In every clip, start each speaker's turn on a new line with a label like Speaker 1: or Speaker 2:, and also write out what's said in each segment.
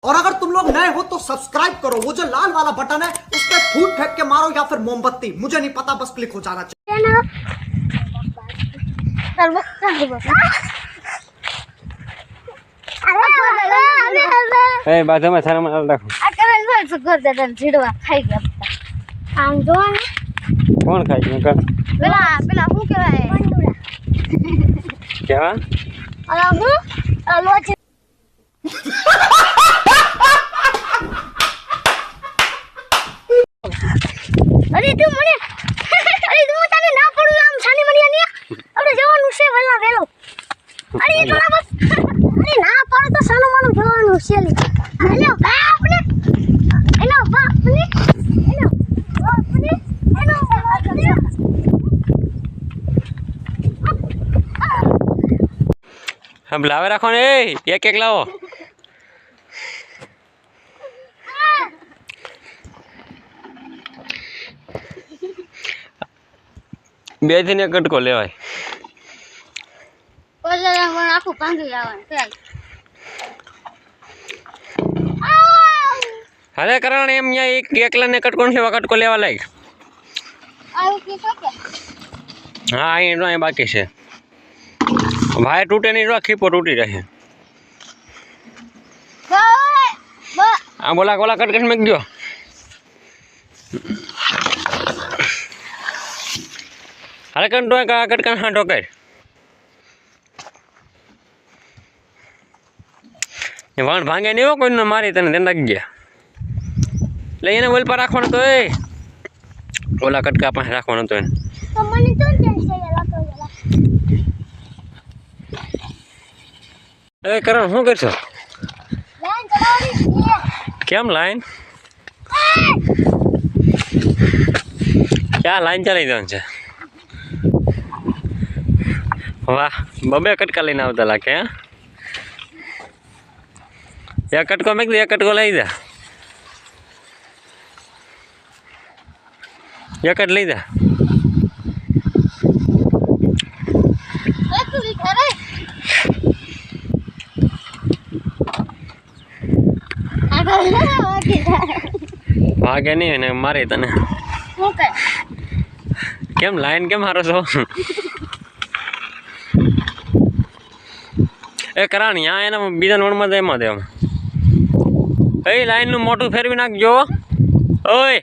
Speaker 1: और अगर तुम लोग नए हो तो सब्सक्राइब करो, वो जो लाल वाला बटन है उस पर फूट फेंक के मारो या फिर मोमबत्ती, मुझे नहीं पता, बस क्लिक हो जाना चाहिए।
Speaker 2: ए बाजू में सारा माल रखो।
Speaker 3: आ करन बोल सुगर दे दन झीड़वा खाई गया। आम जो
Speaker 2: कौन खाई गया कर?
Speaker 3: पेला हूं के है पंडुरा
Speaker 2: क्या?
Speaker 3: अरे हूं लोच अरे तू મને અરે તું તને ના પડું આમ છાની મણિયા ની આપણે જવાનું છે વલ્લા વેલો અરે એ થોડા બસ અરે ના પડે તો સાનો માનો જવાનું છે લે હેલો બાપને હેલો બાપને હેલો બાપને હેલો બાપને
Speaker 2: हम लावे रखो ने एक एक लाओ। બે થી ને કટકો લેવાય
Speaker 3: ઓલા મને આખું ભાંગી જવાનું ચાલ
Speaker 2: અરે કરણ એમ ન્યા એક એકલા ને કટકો ને કટકો લેવા લાગ
Speaker 3: આવું કે શકે
Speaker 2: હા અહીં નો બાકી છે ભાઈ તૂટે નહીં રો ખીપો તૂટી રહે આ બોલા કોલા કટકટ મેક દો અરે કંટો કટકન હાંટો કર એ વાણ ભાંગે નહીં હો કોઈને મારી તને ધ્યાન રાખી ગયા એટલે એને ઓલ પર રાખવાનો તો એ ઓલા કટકા પાસે રાખવાનો તો એને
Speaker 3: તો મને તો ટેન્શન લાગતો
Speaker 2: એ કરણ શું કરશો
Speaker 3: લાઈન ચલાવવાની છે
Speaker 2: કેમ લાઈન ક્યાં લાઈન ચલાવી દેવાનું છે વાહ બબે કટકા લઈને આવતા લાગે હા એક કટકો મેક દે એક કટકો લઈ જા એક જ લઈ જા
Speaker 3: તું કરે
Speaker 2: ભાગે નહીં ને મારે તને
Speaker 3: શું કરે
Speaker 2: કેમ લાઈન કેમ હારો છો એ કરાણી આ એના બીજા નોડમાં દે એમાં દે એ લાઈનનું મોટું ફેરવી નાખજો ઓય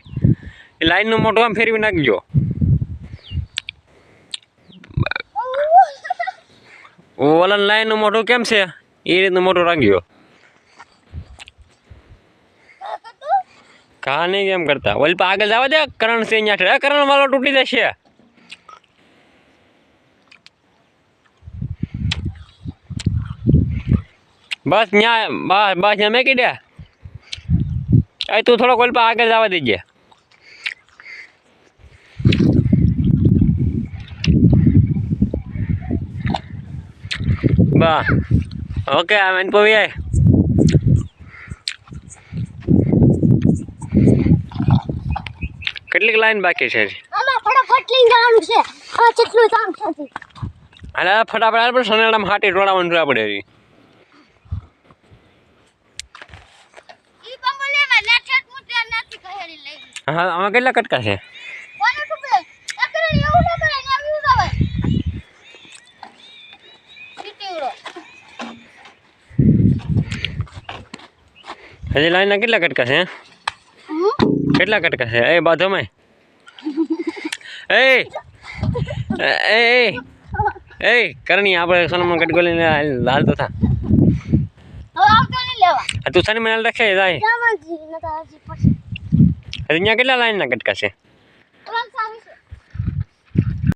Speaker 2: એ લાઈનનું મોટું આમ ફેરવી નાખજો ઓલા લાઈનનું મોટું કેમ છે એ રીતનું મોટું રાખજો કા નહીં કેમ કરતા ઓલ પર આગળ જવા દે કરણ છે અહીંયા કરણ વાળો તૂટી જશે બસ ત્યાં બસ બસ ત્યાં મેકી દે એ તું થોડોક ઓલ પર આગળ જવા દેજે બસ ઓકે આ મેન પવી આય કેટલીક લાઈન બાકી છે
Speaker 3: આમાં ફટાફટ લઈને જવાનું છે આ કેટલું કામ છે
Speaker 2: અરે ફટાફટ આપણે સનેડામાં હાટી ટોળાવાનું છે આપણે
Speaker 3: ઈ પંબલે માં નેઠેટ મુટે નથી કહેડી લઈ
Speaker 2: હા આમાં કેટલા કટકા છે
Speaker 3: કોને ખબર આપણે એવું ન કરે ને આવ્યું આવે સીટીવડો
Speaker 2: હજી લાઈનના કેટલા કટકા છે કેટલા કટકા છે એ બાજુમાં એ એ એ કરણી આપણે સોનામાં કટકો લઈને લાલ તો થા
Speaker 3: હવે આવતો નહીં લેવા
Speaker 2: તું સની મને રાખે જાય
Speaker 3: જામજી નતા હજી પછી
Speaker 2: હજી ત્યાં કેટલા લાઈનના કટકા છે